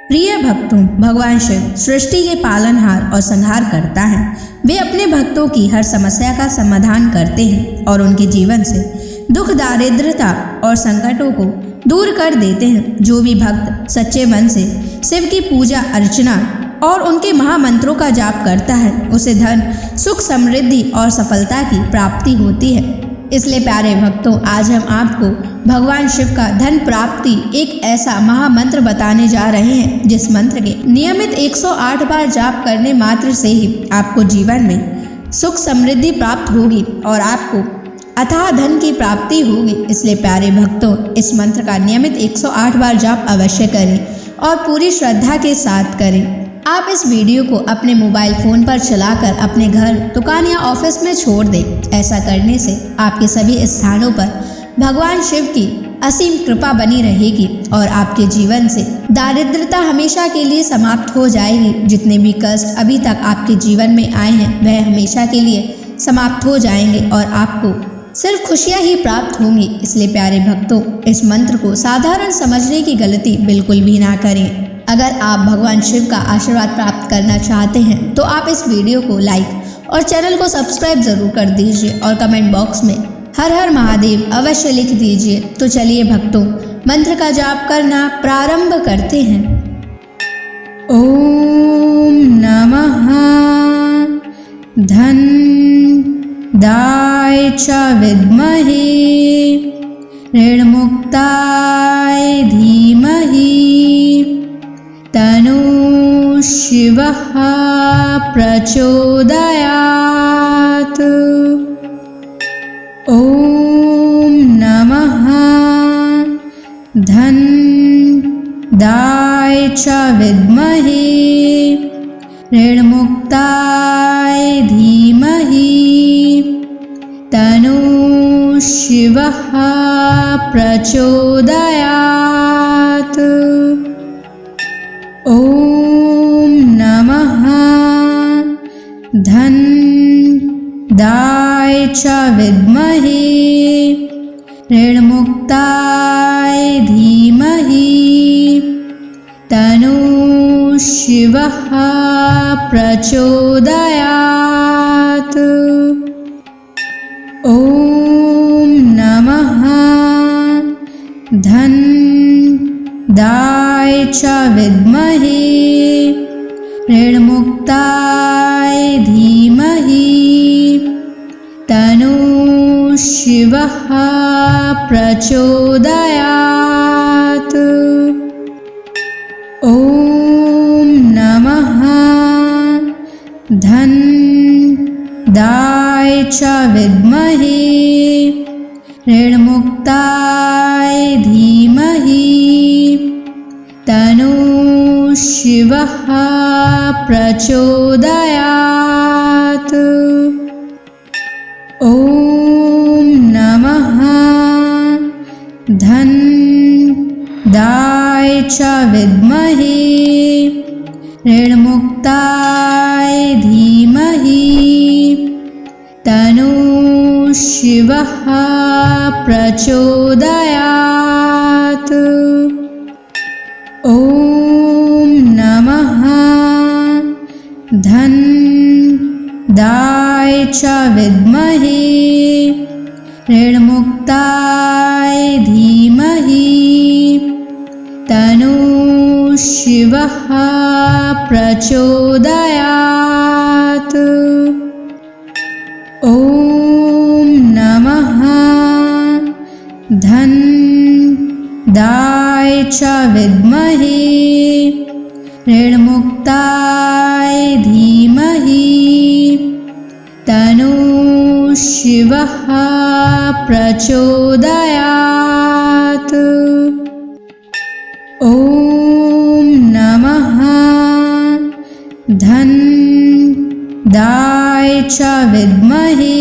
प्रिय भक्तों, भगवान शिव सृष्टि के पालनहार और संहार करता है। वे अपने भक्तों की हर समस्या का समाधान करते हैं और उनके जीवन से दुख, दारिद्रता और संकटों को दूर कर देते हैं। जो भी भक्त सच्चे मन से शिव की पूजा अर्चना और उनके महामंत्रों का जाप करता है, उसे धन, सुख, समृद्धि और सफलता की प्राप्ति होती है। इसलिए प्यारे भक्तों, आज हम आपको भगवान शिव का धन प्राप्ति एक ऐसा महामंत्र बताने जा रहे हैं, जिस मंत्र के नियमित 108 बार जाप करने मात्र से ही आपको जीवन में सुख समृद्धि प्राप्त होगी और आपको अथाह धन की प्राप्ति होगी। इसलिए प्यारे भक्तों, इस मंत्र का नियमित 108 बार जाप अवश्य करें और पूरी श्रद्धा के साथ करें। आप इस वीडियो को अपने मोबाइल फ़ोन पर चलाकर अपने घर, दुकान या ऑफिस में छोड़ दें। ऐसा करने से आपके सभी स्थानों पर भगवान शिव की असीम कृपा बनी रहेगी और आपके जीवन से दारिद्रता हमेशा के लिए समाप्त हो जाएगी। जितने भी कष्ट अभी तक आपके जीवन में आए हैं, वह हमेशा के लिए समाप्त हो जाएंगे और आपको सिर्फ खुशियाँ ही प्राप्त होंगी। इसलिए प्यारे भक्तों, इस मंत्र को साधारण समझने की गलती बिल्कुल भी ना करें। अगर आप भगवान शिव का आशीर्वाद प्राप्त करना चाहते हैं तो आप इस वीडियो को लाइक और चैनल को सब्सक्राइब जरूर कर दीजिए और कमेंट बॉक्स में हर हर महादेव अवश्य लिख दीजिए। तो चलिए भक्तों, मंत्र का जाप करना प्रारंभ करते हैं। ओम नमः धन दाय च विद्महे ऋणमुक्ताय धीमहि तनु शिवः प्रचोदयात्। ओम नमः धन दाय च विद्महे ऋणमुक्ताय धीमहि तनु शिवः प्रचोदयात्। ओम नमः धन दाय च विद्महे ऋणमुक्ताय धीमहि तनु शिवः प्रचोदयात्। ओम नमः धन दाय च विद्महे ऋणमुक्ताय धीमहि तनु शिवः प्रचोदयात्। ओम नमः धन दाय च विद्महे ऋणमुक्ताय धीमहि तनु शिवः प्रचोदयात्। ओम नमः धन दाय च विद्महे ऋणमुक्ताय धीमहि तनु शिवः प्रचोदयात्। ओम नमः धन दाय च विद्महे ऋणमुक्ताय धीमहि तनु शिवः प्रचोदयात्। ओम नमः धन दाय च विद्महे ऋणमुक्ताय धीमहि तनु शिवः प्रचोदयात्। ओम नमः धन दाय च विद्महे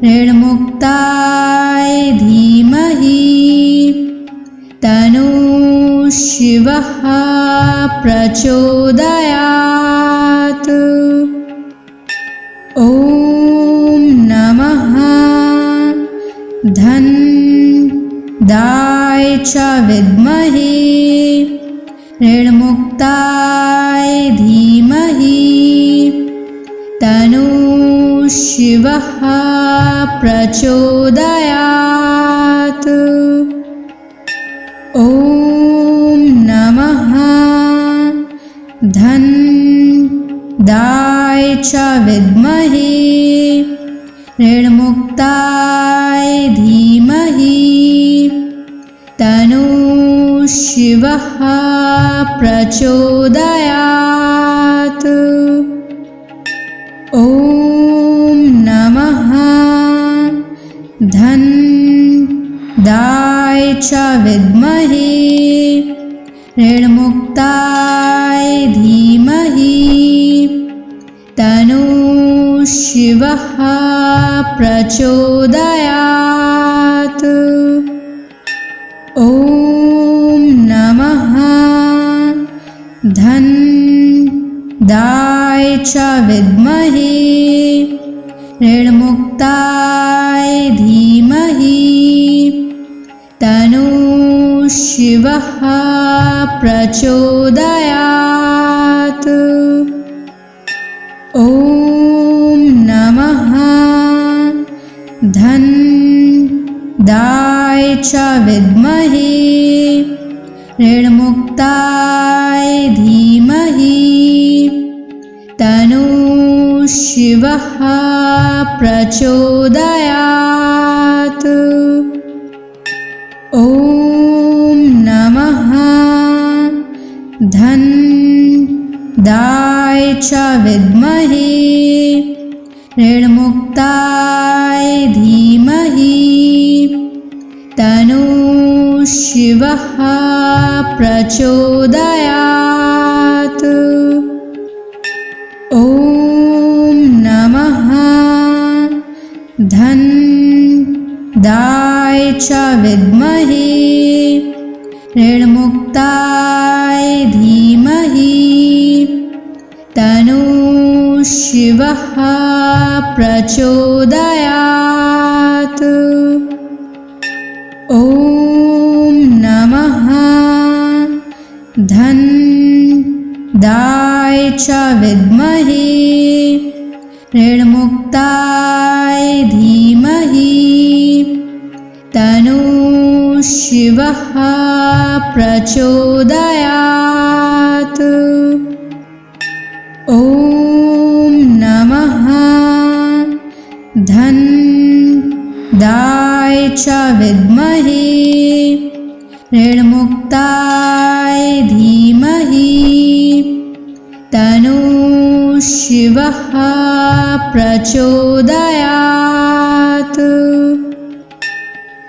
ऋणमुक्ताय धीमहि तनु शिवः प्रचोदयात्। ओम नमः धन दाय च विद्महे ऋणमुक्ताय धीमहि तन्नः शिवः प्रचोदयात्। ॐ नमः धन्दाय च विद्महे ऋणमुक्ताय धीमहि तन्नः शिवः प्रचोदयात्। ॐ नमः धन्दाय च विद्महे ऋणमुक्ताय धीमहि तन्नः शिवः प्रचोदयात्। ॐ नमः धन्दाय च विद्महे ऋणमुक्ताय धीमहि तन्नः शिवः प्रचोदयात्। ॐ नमः धन्दाय च विद्महे ऋणमुक्ताय धीमहि तन्नः शिवः प्रचोदयात्। ॐ नमः धन्दाय च विद्महे ऋणमुक्ताय धीमहि तन्नः शिवः प्रचोदयात्। ॐ नमः धन्दाय च विद्महे ऋणमुक्ताय धीमहि तन्नः शिवः प्रचोदयात्। ॐ नमः धन्दाय च विद्महे ऋणमुक्ताय धीमहि तन्नः शिवः प्रचोदयात्। ॐ नमः धन्दाय च विद्महे ऋणमुक्ताय धीमहि तन्नः शिवः प्रचोदयात्।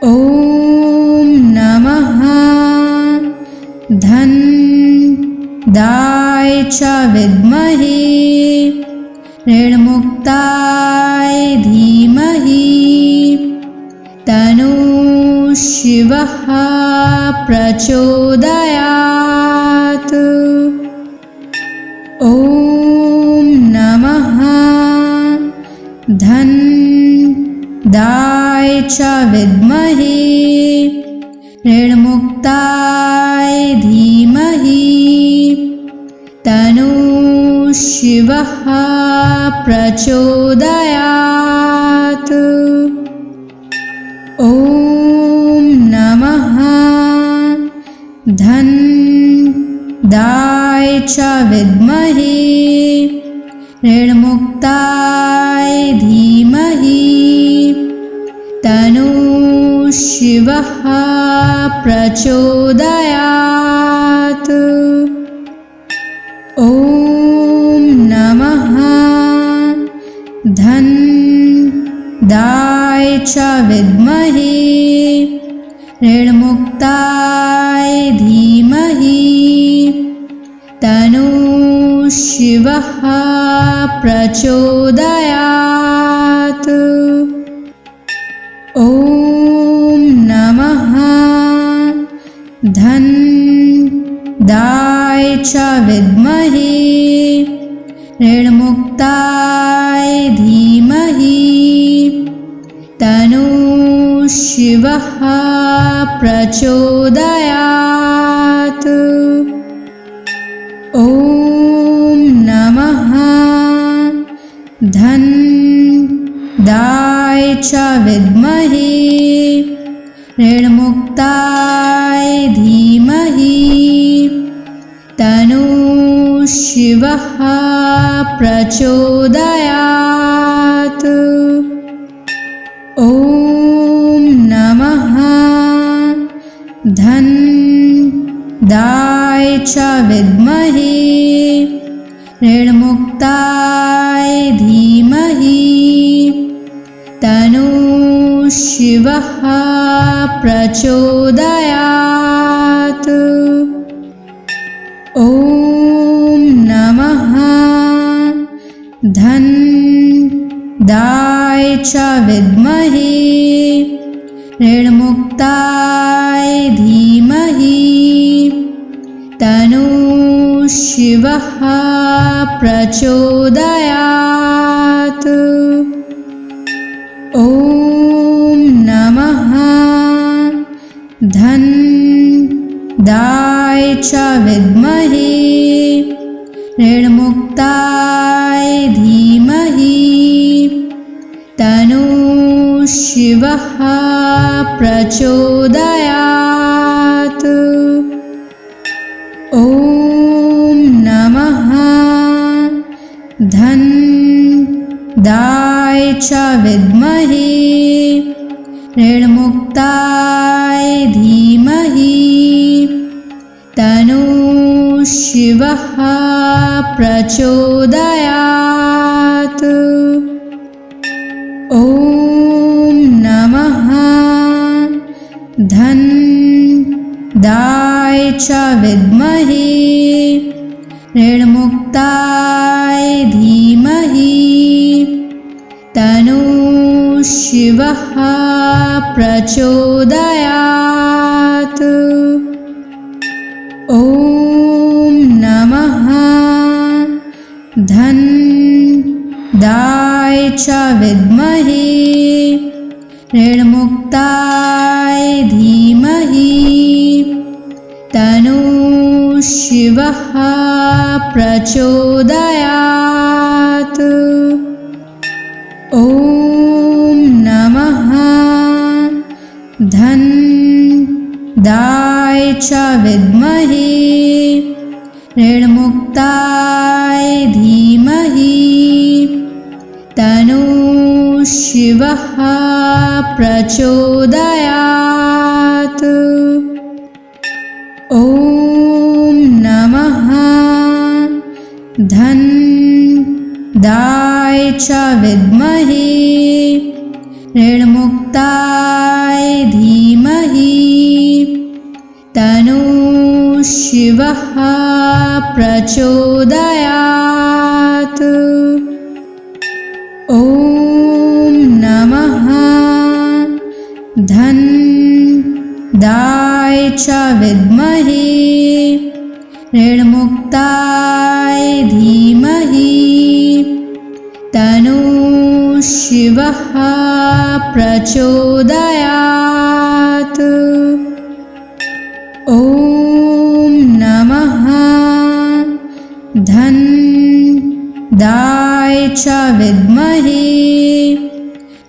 ॐ नमः धन्दाय च विद्महे ऋणमुक्ताय धीमहि तन्नः शिवः प्रचोदयात्। ॐ नमः धन्दाय च विद्महे ऋणमुक्ताय धीमहि तन्नः शिवः प्रचोदयात्। ॐ नमः धन्दाय च विद्महे ऋणमुक्ताय धीमहि तन्नः शिवः प्रचोदयात्। ॐ नमः धन्दाय च विद्महे ऋणमुक्ताय धीमहि तन्नः शिवः प्रचोदयात्। ॐ नमः धन्दाय च विद्महे ऋणमुक्ताय धीमहि तन्नः शिवः प्रचोदयात्। च विद्महे ऋणमुक्ताय धीमहि तन्नः शिवः प्रचोदयात्। ॐ नमः धनदाय च विद्महे ऋणमुक्ताय धीमहि तन्नः शिवः प्रचोदयात्। ॐ नमः धनदाय च विद्महे ऋणमुक्ताय धीमहि तन्नः शिवः प्रचोदयात्। ॐ नमः धनदाय च विद्महे ऋणमुक्ताय धीमहि तन्नः शिवः प्रचोदयात्। ॐ नमः धनदाय च विद्महे ऋणमुक्ताय धीमहि तन्नः शिवः प्रचोदयात्। ॐ नमः धनदाय च विद्महे ऋणमुक्ताय धीमहि तन्नः शिवः प्रचोदयात्। ॐ नमः धनदाय च विद्महे ऋणमुक्ताय धीमहि तन्नः शिवः प्रचोदयात्। ॐ नमः धनदाय च विद्महे ऋणमुक्ताय धीमहि तन्नः शिवः प्रचोदयात्। ॐ नमः धनदाय च विद्महे ऋणमुक्ताय धीमहि तन्नः शिवः प्रचोदयात्। ॐ नमः धनदाय च विद्महे ऋणमुक्ताय धीमहि तन्नः शिवः प्रचोदयात्। ॐ नमः धनदाय च विद्महे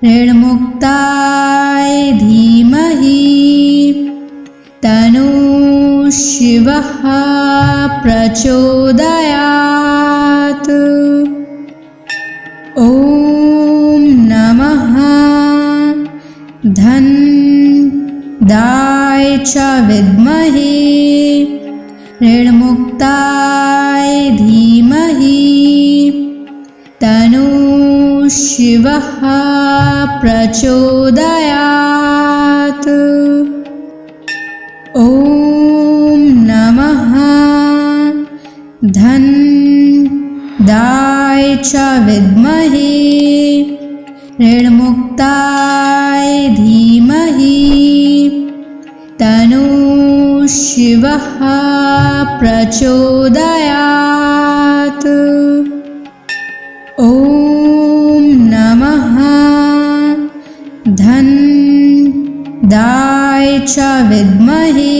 ऋणमुक्ताय धीमहि तन्नः शिवः प्रचोदयात्। ॐ नमः धनदाय च विद्महे ऋणमुक्ताय धीमहि तन्नः शिवः प्रचोदयात्। ॐ नमः धनदाय च विद्महे ऋणमुक्ताय धीमहि तन्नः शिवः प्रचोदयात्। ॐ नमः धनदाय च विद्महे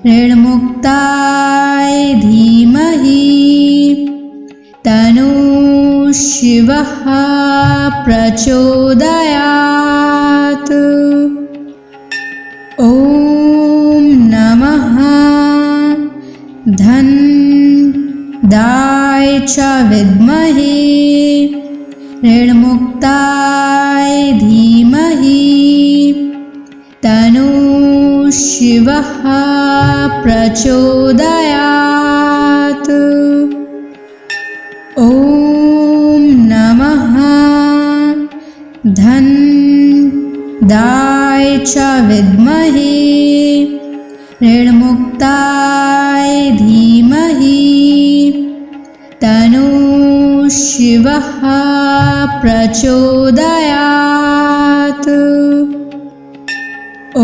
ऋणमुक्ताय धीमहि तन्नः शिवः प्रचोदयात्। ॐ नमः धन्दाय च विद्महे ऋणमुक्ताय धीमहि तन्नो शिवः प्रचोदयात्। ॐ नमः धन्दाय च विद्महे ऋणमुक्ताय धीमहि तन्नो शिवः प्रचोदयात्।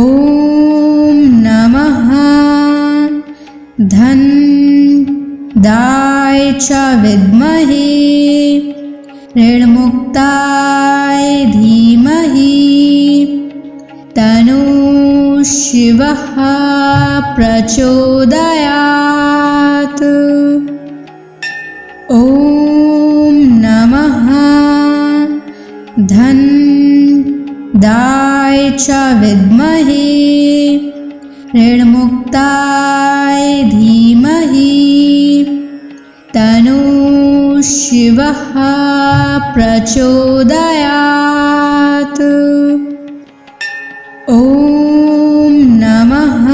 ॐ नमः धन्दाय च विद्महे ऋणमुक्ताय धीमहि तन्नो शिवः प्रचोदयात्। ॐ नमः धन्दाय च विद्महे ऋणमुक्ताय धीमहि तन्नो शिवः प्रचोदयात्। ॐ नमः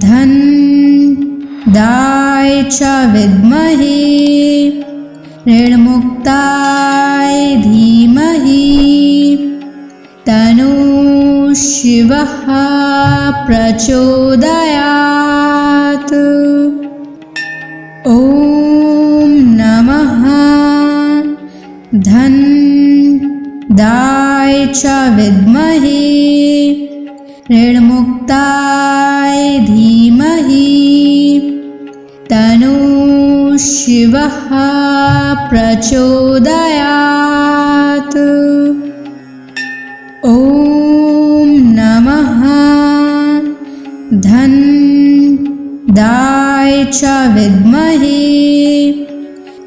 धन्दाय च विद्महे ऋणमुक्ताय धीमहि तन्नो शिवः प्रचोदयात्। ॐ नमः धन्दाय च विद्महे ऋणमुक्ताय धीमहि तन्नो शिवः प्रचोदयात्। ॐ नमः धन्दाय च विद्महे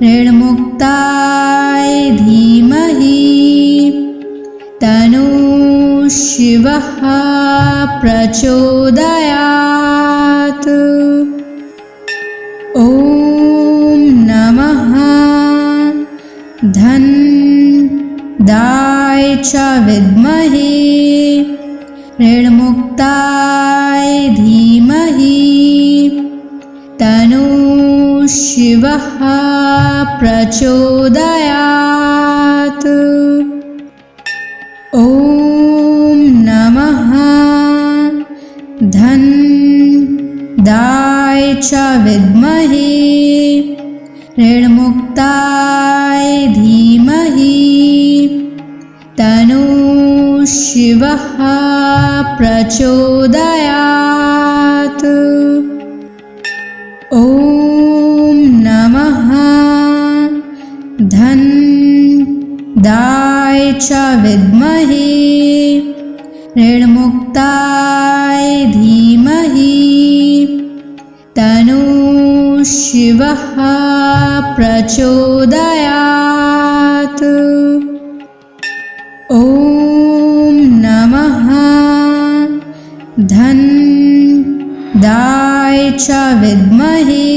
ऋणमुक्ताय धीमहि तन्नो शिवः प्रचोदयात्। ॐ नमः धन्दाय च विद्महे ऋणमुक्ताय धीमहि तन्नो शिवः प्रचोदयात्। ॐ नमः धन्दाय च विद्महे ऋणमुक्ताय धीमहि तन्नो शिवः प्रचोदयात्। ॐ नमः धन्दाय च विद्महे ऋणमुक्ताय धीमहि तन्नो शिवः प्रचोदयात्। ॐ नमः धन्दाय च विद्महे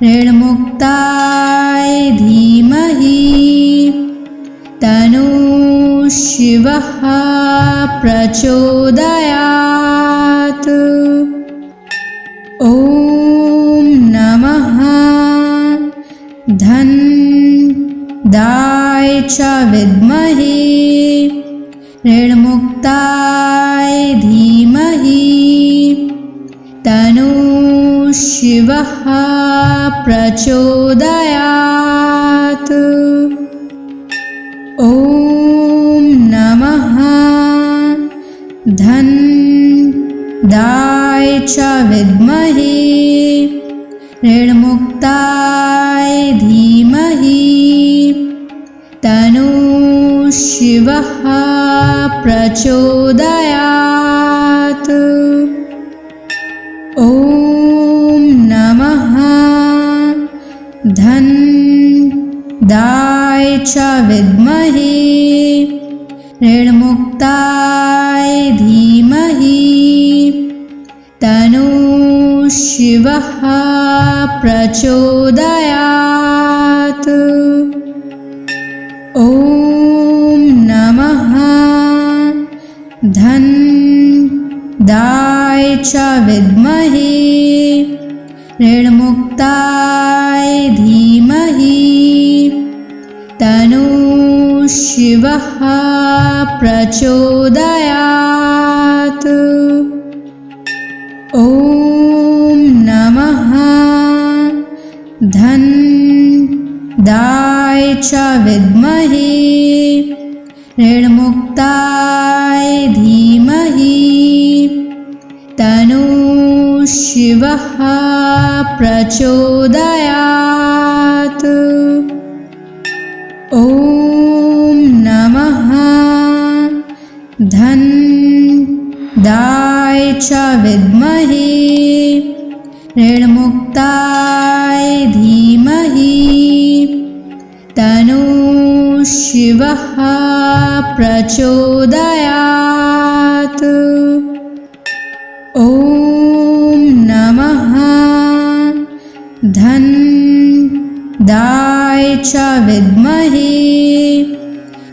ऋणमुक्ताय धीमहि तन्नो शिवः प्रचोदयात्। ॐ नमः धन्दाय च विद्महे ऋणमुक्ताय धीमहि तन्नो शिवः प्रचोदयात्। ॐ नमः धन्दाय च विद्महे ऋणमुक्ताय धीमहि तन्नो शिवः प्रचोदयात्। ॐ नमः धन्दाय च विद्महे ऋणमुक्ताय धीमहि तन्नः शिवः प्रचोदयात्। ॐ नमः धनदाय च विद्महे ऋणमुक्ताय धीमहि तन्नः शिवः प्रचोदयात्। ॐ नमः धनदाय च विद्महे ऋणमुक्ताय धीमहि तन्नः शिवः प्रचोदयात्। ॐ नमः धनदाय च विद्महे ऋणमुक्ताय धीमहि तन्नः शिवः प्रचोदयात्। ॐ नमः धनदाय च विद्महे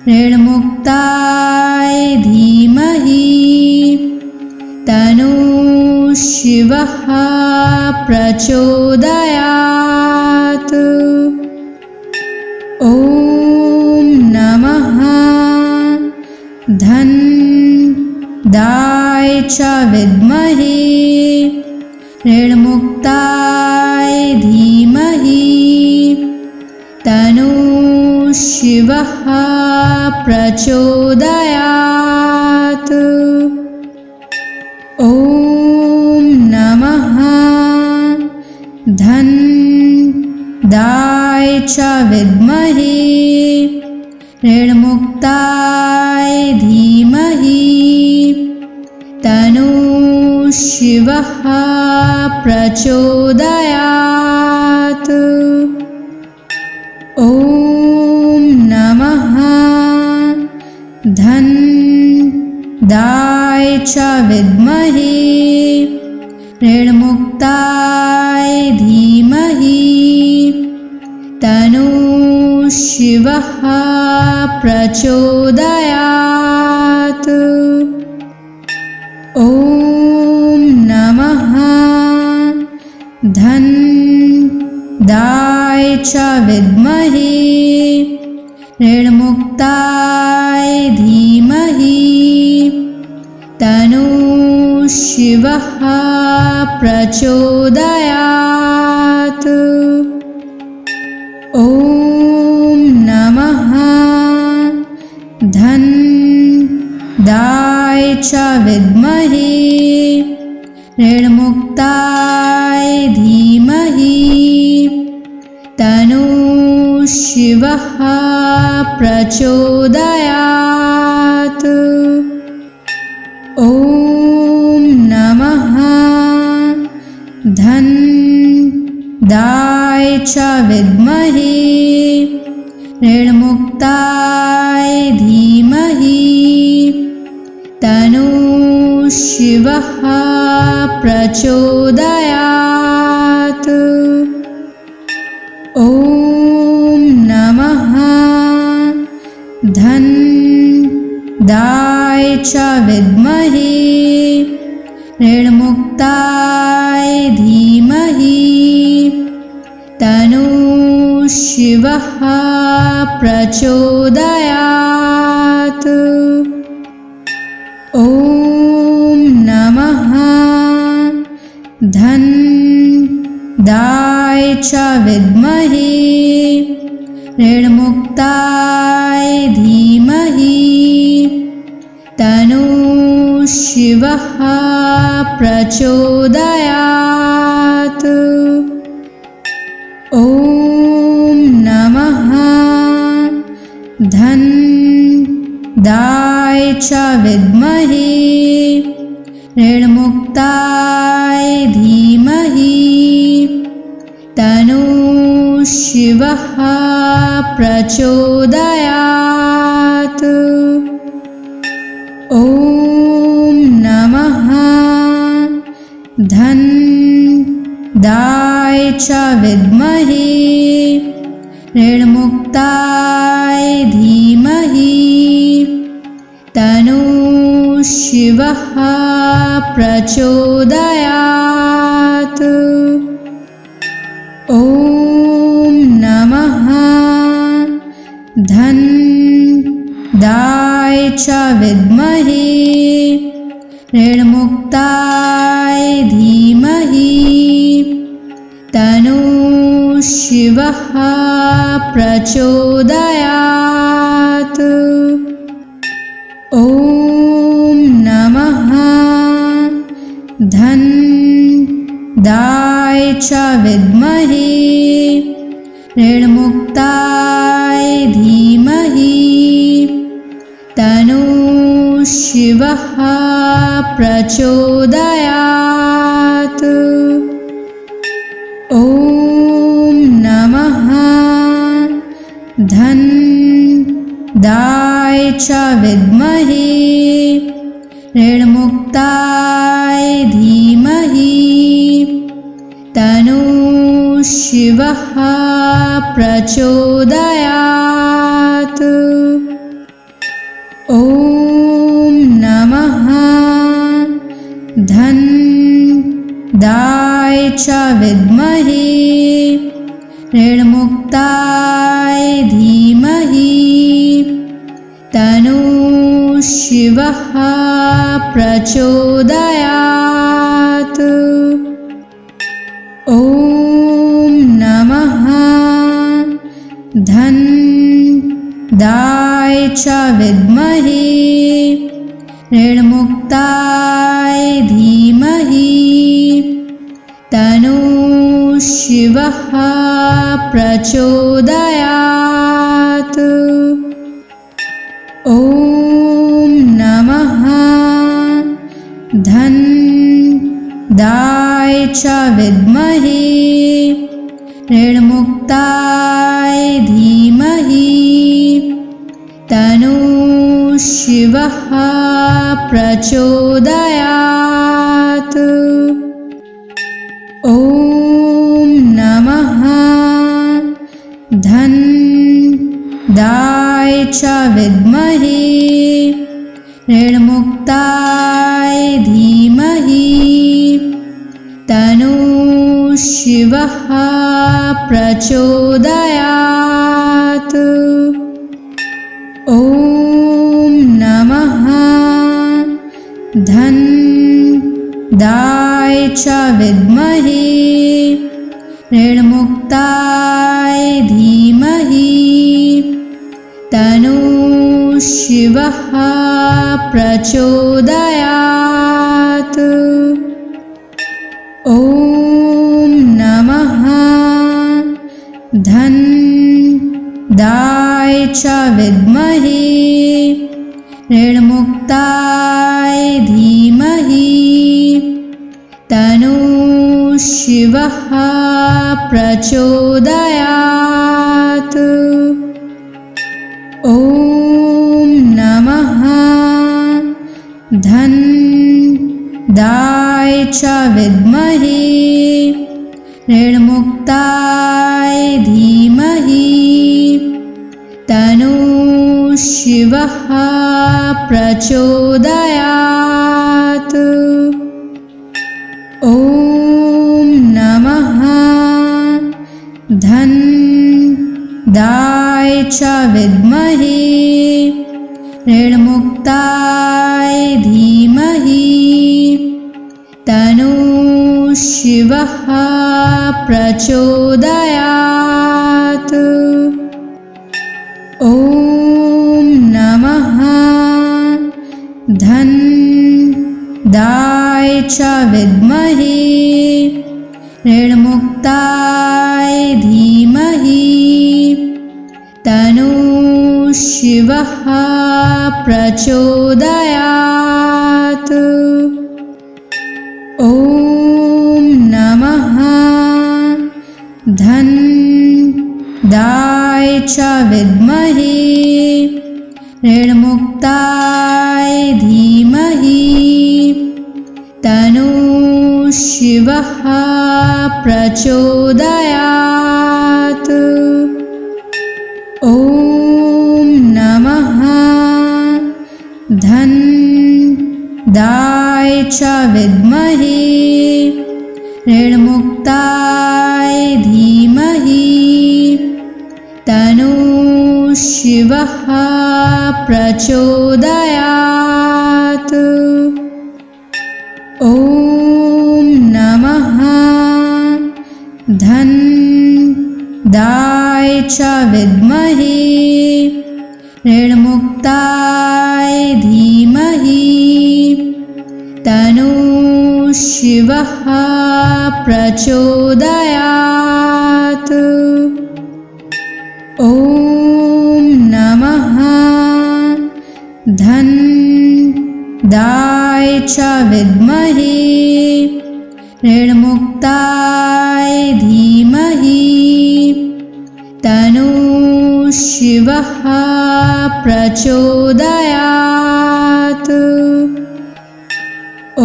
ऋणमुक्ताय धीमहि तन्नः शिवः प्रचोदयात्। ॐ नमः धनदाय च विद्महे ऋणमुक्ताय धीमहि तन्नः शिवः प्रचोदयात्। ॐ नमः धनदाय च विद्महे ऋणमुक्ताय धीमहि तन्नः शिवः प्रचोदयात्। ॐ नमः धनदाय च विद्महे ऋणमुक्ताय धीमहि तन्नः शिवः प्रचोदयात्। ॐ नमः धनदाय च विद्महे ऋणमुक्ताय धीमहि तन्नः शिवः प्रचोदयात्। ॐ नमः धनदाय च विद्महे ऋणमुक्ताय धीमहि तन्नः शिवः प्रचोदयात्। ॐ नमः धनदाय च विद्महे ऋणमुक्ताय धीमहि तन्नः शिवः प्रचोदयात्। ॐ नमः धनदाय च विद्महे ऋणमुक्ताय धीमहि तन्नः शिवः प्रचोदयात्। ॐ नमः धनदाय च विद्महे ऋणमुक्ताय धीमहि तन्नः शिवः प्रचोदयात्। ॐ नमः धनदाय च विद्महे ऋणमुक्ताय धीमहि तन्नः शिवः शिवः प्रचोदयात्। ॐ नमः धन्दाय च विद्महे ऋणमुक्ताय धीमहि तन्नो शिवः प्रचोदयात्। ॐ नमः धन्दाय च विद्महे ऋणमुक्ताय धीमहि तन्नो शिवः प्रचोदयात्। ॐ नमः धन्दाय च विद्महे ऋणमुक्ताय धीमहि तन्नो शिवः प्रचोदयात्। ॐ नमः धन्दाय च विद्महे ऋणमुक्ताय धीमहि तन्नो शिवः प्रचोदयात्। ॐ नमः धन्दाय च विद्महे ऋणमुक्ताय धीमहि तन्नो शिवः प्रचोदयात्। ॐ नमः धन्दाय च विद्महे ऋणमुक्ताय धीमहि तन्नो शिवः प्रचोदयात्। ॐ नमः धन्दाय च विद्महे ऋणमुक्ताय धीमहि तन्नो शिवः प्रचोदयात्। ॐ नमः धन्दाय च विद्महे ऋणमुक्ताय धीमहि तन्नो शिवः प्रचोदयात्। ॐ नमः धन्दाय च विद्महे ऋणमुक्ताय धीमहि तन्नो शिवः प्रचोदयात्। ॐ नमः धन्दाय च विद्महे ऋणमुक्ताय धीमहि तन्नो शिवः प्रचोदयात्। ॐ नमः धन्दाय च विद्महे ऋणमुक्ताय धीमहि तन्नो शिवः प्रचोदयात्। ॐ नमः धन्दाय च विद्महे ऋणमुक्ताय धीमहि तन्नो शिवः प्रचोदयात्। ॐ नमः धन्दाय च विद्महे ऋणमुक्ताय धीमहि तन्नो शिवः प्रचोदयात्। ॐ नमः धन्दाय च विद्महे ऋणमुक्ताय धीमहि तन्नो शिवः प्रचोदयात्। ॐ नमः धनदाय च विद्महे ऋणमुक्ताय धीमहि तन्नो शिवः प्रचोदयात्। ॐ नमः धनदाय च विद्महे ऋणमुक्ताय धीमहि तन्नो शिवः प्रचोदयात्। ॐ नमः धनदाय च विद्महे ऋणमुक्ताय धीमहि तन्नो शिवः प्रचोदयात्।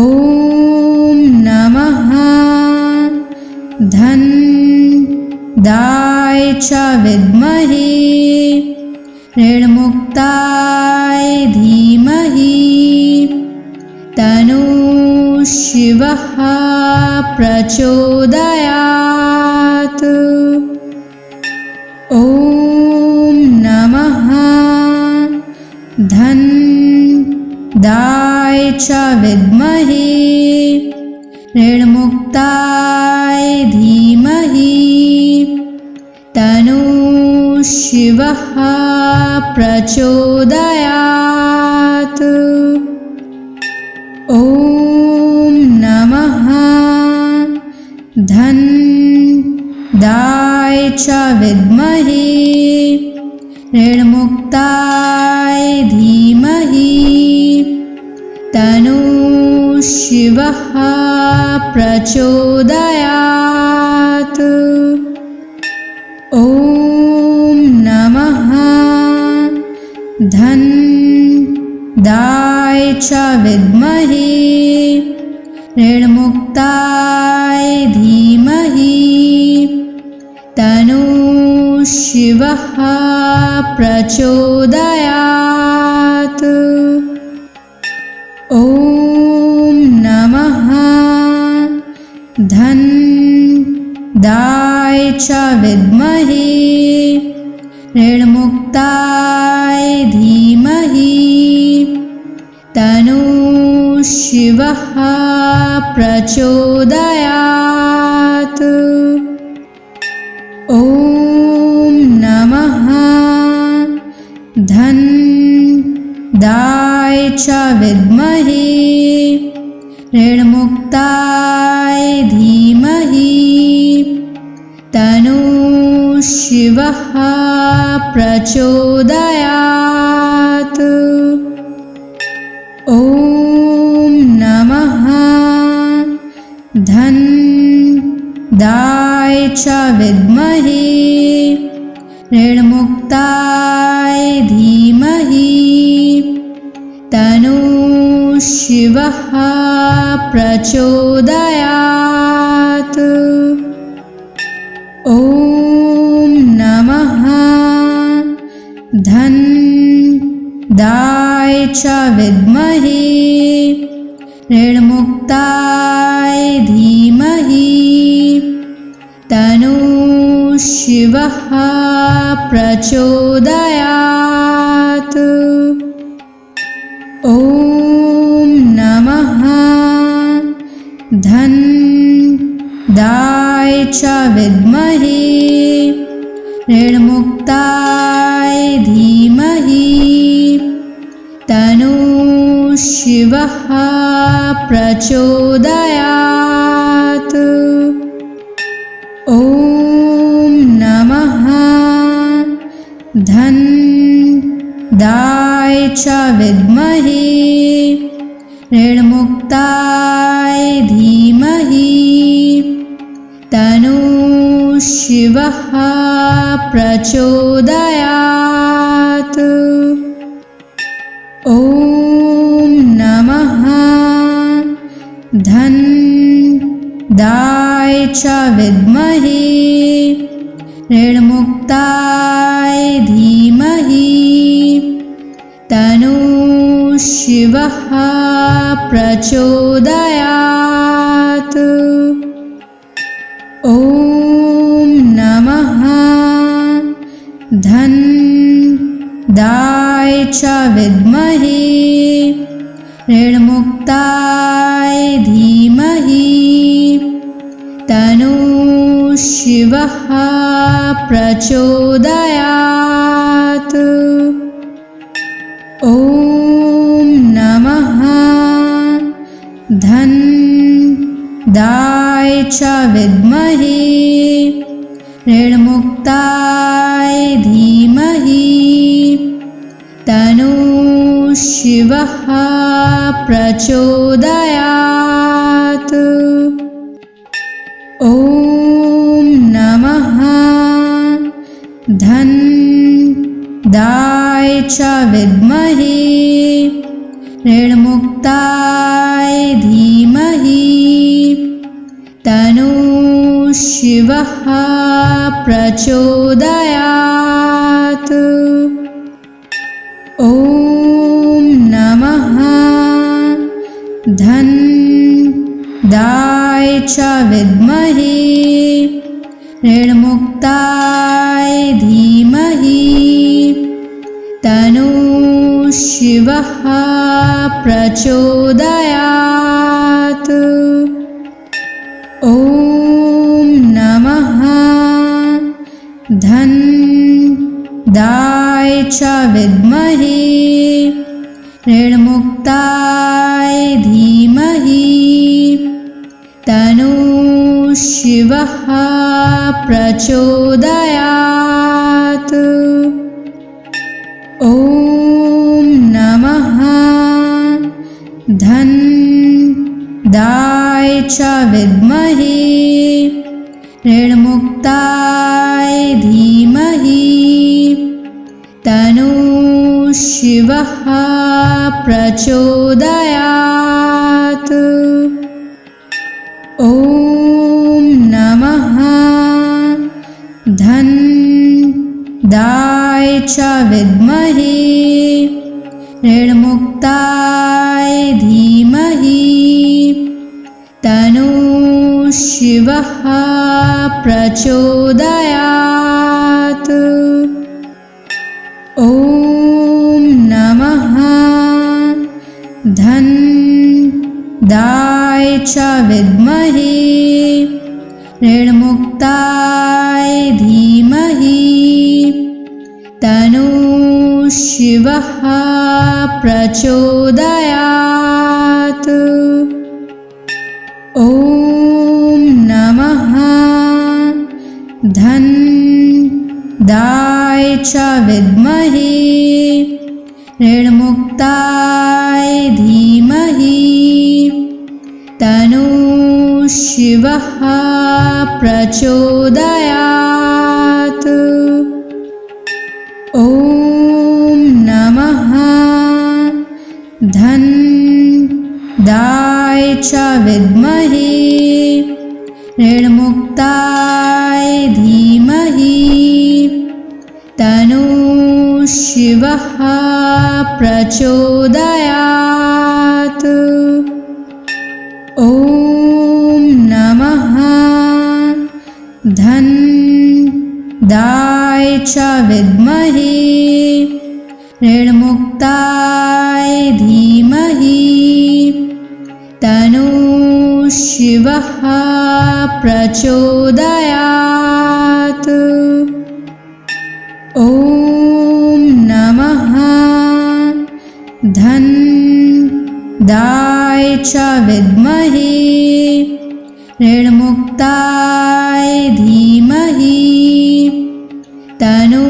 ॐ नमः धनदाय च विद्महे ऋणमुक्ताय धीमहि तन्नो शिवः प्रचोदयात्। ॐ नमः धनदाय च विद्महे ऋणमुक्ताय धीमहि तन्नो शिवः प्रचोदयात्। ॐ नमः धनदाय च विद्महे ऋणमुक्ताय धीमहि तन्नो शिवः प्रचोदयात्। ॐ नमः धनदाय च विद्महे ऋणमुक्ताय धीमहि तन्नो शिवः प्रचोदयात्। ॐ नमः धनदाय च विद्महे ऋणमुक्ताय धीमहि तन्नो शिवः प्रचोदयात्। ॐ नमः धनदाय च विद्महे ऋणमुक्ताय धीमहि तन्नो शिवः प्रचोदयात्। ॐ नमः धनदाय च विद्महे ऋणमुक्ताय धीमहि तन्नो शिवः प्रचोदयात्। ॐ नमः धनदाय च विद्महे ऋणमुक्ताय धीमहि तन्नो शिवः प्रचोदयात्। ॐ नमः धनदाय च विद्महे ऋणमुक्ताय धीमहि तन्नो शिवः प्रचोदयात्। ॐ नमः धनदाय च विद्महे ऋणमुक्ताय धीमहि तन्नो शिवः प्रचोदयात्। ॐ नमः धन्दाय च विद्महे ऋणमुक्ताय धीमहि तन्नो शिवः प्रचोदयात्। ॐ नमः धन्दाय च विद्महे ऋणमुक्ताय धीमहि तन्नो शिवः प्रचोदयात्। ॐ नमः धन्दाय च विद्महे ऋणमुक्ताय धीमहि तन्नो शिवः प्रचोदयात्। ॐ नमः धन्दाय च विद्महे ऋणमुक्ताय धीमहि तन्नो शिवः प्रचोदयात्। ॐ नमः धन्दाय च विद्महे ऋणमुक्ताय धीमहि तन्नो शिवः प्रचोदयात्। ॐ नमः धन्दाय च विद्महे ऋणमुक्ताय धीमहि तन्नो शिवः प्रचोदयात्। ॐ नमः धन्दाय च विद्महे ऋणमुक्ताय धीमहि तन्नो शिवः प्रचोदयात्। ॐ नमः धन्दाय च विद्महे ऋणमुक्ताय धीमहि तन्नो शिवः प्रचोदयात्। ॐ नमः धन्दाय च विद्महे ऋणमुक्ताय धीमहि तन्नो शिवः प्रचोदयात्। ॐ नमः धन्दाय च विद्महे ऋणमुक्ताय धीमहि तन्नो शिवः प्रचोदयात्। ॐ नमः धन्दाय च विद्महे ऋणमुक्ताय धीमहि तन्नो शिवः प्रचोदयात्। ॐ नमः धन्दाय च विद्महे ऋणमुक्ताय धीमहि तन्नो शिवः प्रचोदयात्। ॐ नमः धन्दाय च विद्महे ऋणमुक्ताय धीमहि तन्नो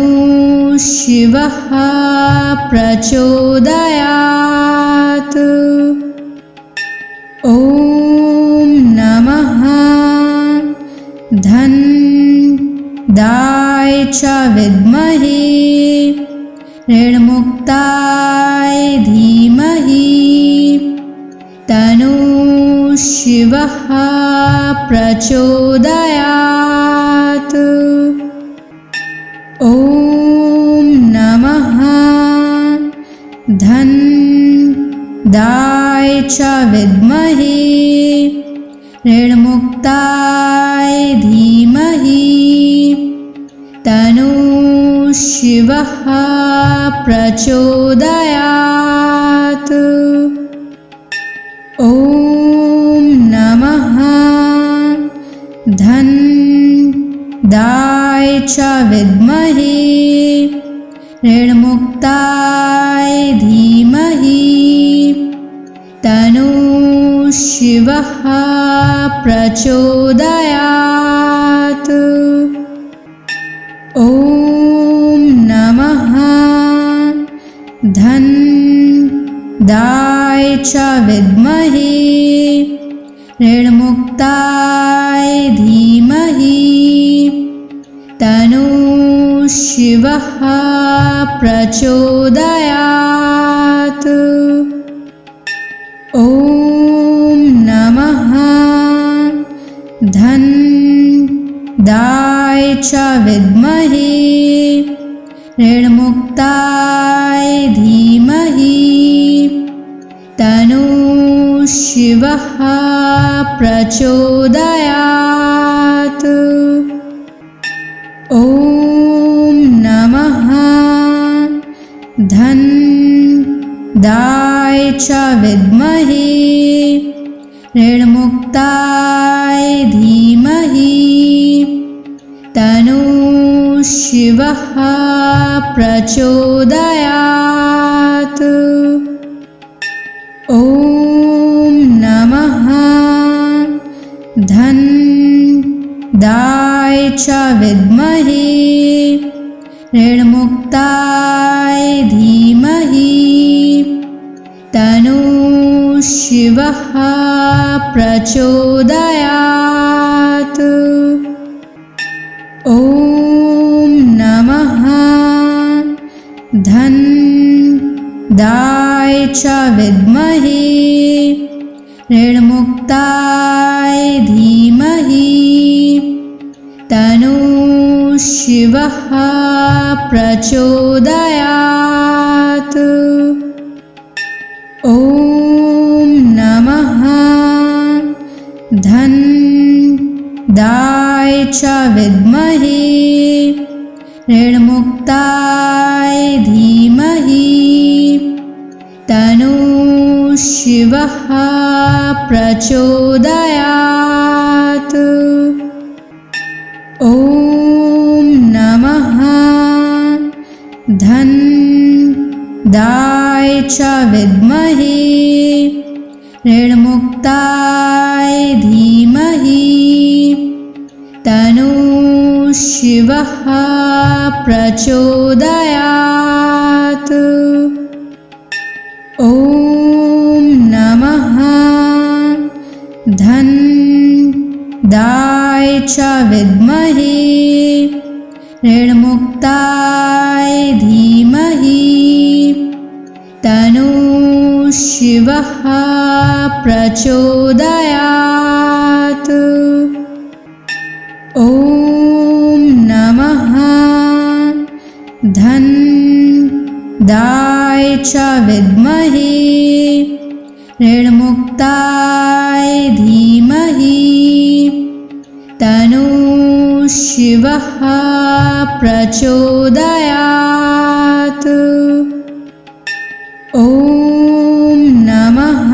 शिवः प्रचोदयात्। ॐ नमः च विद्महे ऋणमुक्ताय धीमहि तन्नो शिवः प्रचोदयात्। ॐ नमः धन्दाय च विद्महे ऋणमुक्ताय धीमहि तन्नो शिवः प्रचोदयात्। ॐ नमः धन्दाय च विद्महे ऋणमुक्ताय धीमहि तन्नो शिवः प्रचोदयात्। ॐ नमः धन्दाय च विद्महे ऋणमुक्ताय धीमहि तन्नो शिवः प्रचोदयात्। ॐ नमः धन्दाय च विद्महे ऋणमुक्ताय धीमहि तन्नो शिवः प्रचोदयात्। ॐ नमः धन्दाय च विद्महे ऋणमुक्ताय धीमहि तन्नो शिवः प्रचोदयात्। ॐ नमः धन्दाय च विद्महे ऋणमुक्ताय धीमहि तन्नो शिवः प्रचोदयात्। ॐ नमः धन्दाय च विद्महे ऋणमुक्ताय धीमहि तन्नो शिवः प्रचोदयात्। ॐ नमः धन्दाय च विद्महे ऋणमुक्ताय धीमहि तन्नो शिवः प्रचोदयात्। ॐ नमः धन्दाय च विद्महे ऋणमुक्ताय धीमहि तन्नो शिवः प्रचोदयात्। ॐ नमः धन्दाय च विद्महे ऋणमुक्ताय धीमहि तन्नो शिवः प्रचोदयात्। ॐ नमः धन्दाय च विद्महे ऋणमुक्ताय धीमहि तन्नो शिवः प्रचोदयात्। ॐ नमः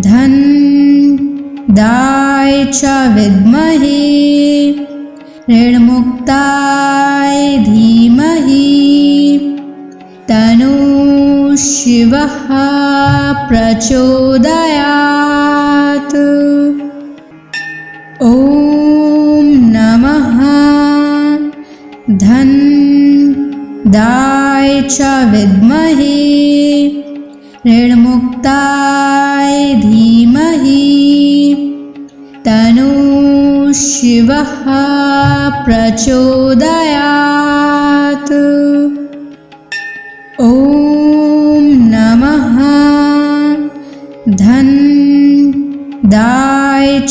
धन्दाय च विद्महे ऋणमुक्ताय धीमहि तन्नो शिवः प्रचोदयात्। ॐ नमः धन्दाय च विद्महे ऋणमुक्ताय धीमहि तन्नो शिवः शिवः प्रचोदयात्। ॐ नमः धन्दाय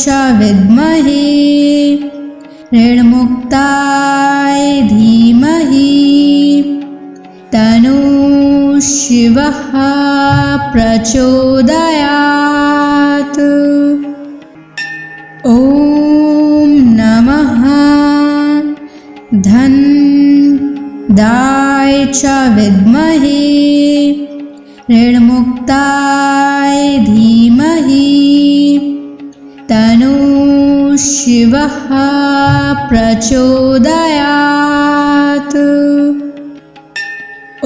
च विद्महे ऋणमुक्ताय धीमहि तन्नो शिवः प्रचोदयात्। ॐ नमः धन्दाय च विद्महे ऋणमुक्ताय धीमहि तन्नो शिवः प्रचोदयात्।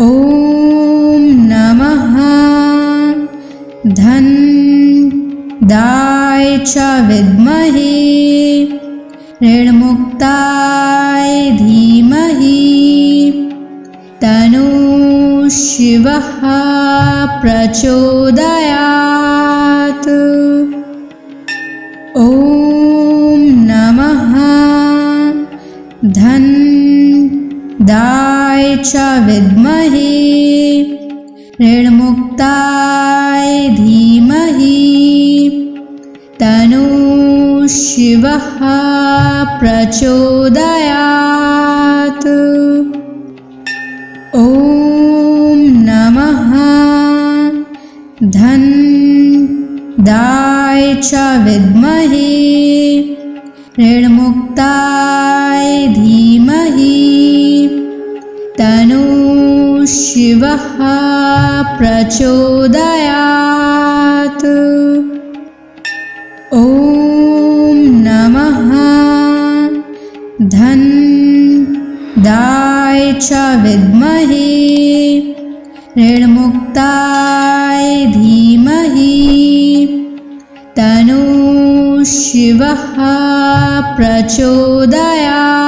ॐ नमः धन्दाय च विद्महे ऋणमुक्ताय धीमहि तन्नो शिवः प्रचोदयात्। ॐ नमः धन्दाय च विद्महे ऋणमुक्ताय धीमहि तन्नो शिवः प्रचोदयात्। ॐ नमः धन्दाय च विद्महे ऋणमुक्ताय धीमहि तन्नो शिवः प्रचोदयात्। ॐ नमः धन्दाय च विद्महे ऋणमुक्ताय धीमहि तन्नो शिवः प्रचोदयात्।